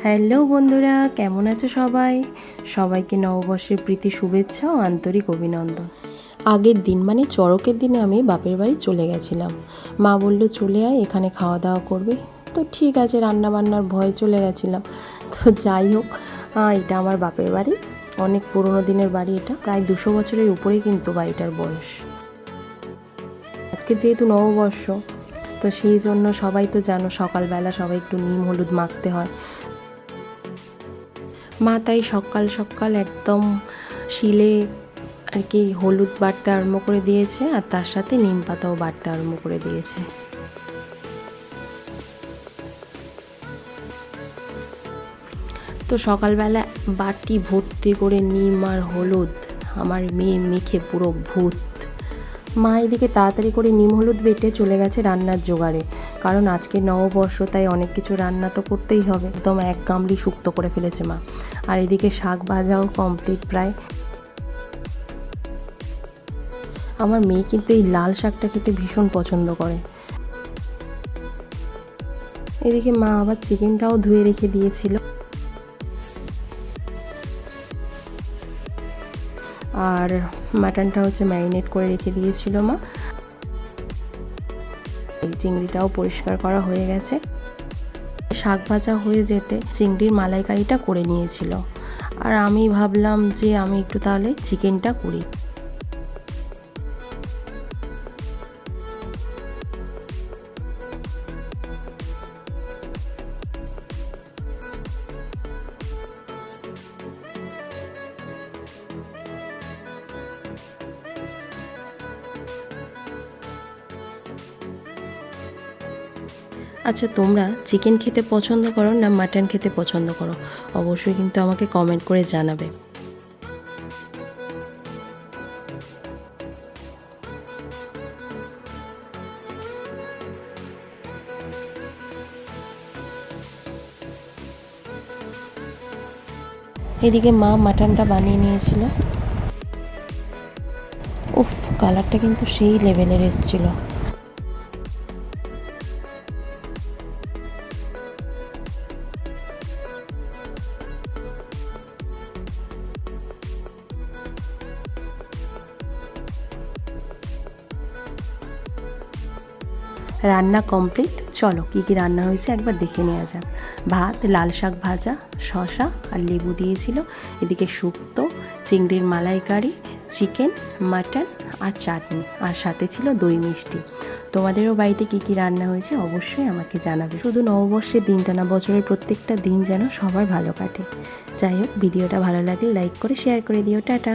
Hello বন্ধুরা, কেমন আছো সবাই? সবাইকে নববর্ষের প্রীতি শুভেচ্ছা ও আন্তরিক অভিনন্দন। আগের দিন মানে চড়কের দিনে আমি বাপের বাড়ি চলে গেছিলাম। মা বলল চলে আয়, এখানে খাওয়া দাওয়া করবে। তো ঠিক আছে, রান্নাবান্নার ভয়ে চলে গেছিলাম। তো যাই হোক, এটা আমার বাপের বাড়ি। অনেক পুরনো দিনের বাড়ি, এটা প্রায় 200 বছরের উপরেই কিন্তু বাড়িটার বয়স। আজকে যেহেতু নববর্ষ, তো সেই জন্য সবাই তো জানো সকালবেলা সবাই একটু নিম হলুদ মাখতে হয়। মা তাই সকাল সকাল একদম শিলে আর কি হলুদ বাটতে আরম্ভ করে দিয়েছে, আর তার সাথে নিম পাতাও বাটতে আরম্ভ করে দিয়েছে। তো সকালবেলা বাটি ভর্তি করে নিম আর হলুদ আমার মেয়ে মেখে পুরো ভূত। মা এদিকে তাড়াতাড়ি করে নিম হলুদ বেটে চলে গেছে রান্নার জোগাড়ে, কারণ আজকে নববর্ষ, তাই অনেক কিছু রান্না তো করতেই হবে। একদম এক গামলি শুক্তো করে ফেলেছে মা। আর এদিকে শাক ভাজাও কমপ্লিট প্রায়। আমার মেয়ে কিন্তু এই লাল শাকটা খেতে ভীষণ পছন্দ করে। এদিকে মা আবার চিকেনটাও ধুয়ে রেখে দিয়েছিল, আর মাটনটা হচ্ছে ম্যারিনেট করে রেখে দিয়েছিল মা। এই চিংড়িটাও পরিষ্কার করা হয়ে গেছে। শাক ভাজা হয়ে যেতে চিংড়ির মালাইকারিটা করে নিয়েছিল, আর আমি ভাবলাম যে আমি একটু তাহলে চিকেনটা করি। আচ্ছা, তোমরা চিকেন খেতে পছন্দ করো না মাটন খেতে পছন্দ করো? অবশ্যই কিন্তু আমাকে কমেন্ট করে জানাবে। এদিকে মা মাটনটা বানিয়ে নিয়েছিল। উফ, কালারটা কিন্তু সেই লেভেলের এসেছিল। রান্না কমপ্লিট। চলো কী কী রান্না হয়েছে একবার দেখে নেওয়া যাক। ভাত, লাল শাক ভাজা, শসা আর লেবু দিয়েছিল। এদিকে শুক্তো, চিংড়ির মালাইকারি, চিকেন, মাটন আর চাটনি, আর সাথে ছিল দই মিষ্টি। তোমাদেরও বাড়িতে কী কী রান্না হয়েছে অবশ্যই আমাকে জানাবে। শুধু নববর্ষের দিনটা না, বছরের প্রত্যেকটা দিন যেন সবার ভালো কাটে। যাই হোক, ভিডিওটা ভালো লাগলে লাইক করে শেয়ার করে দিও। টাটা।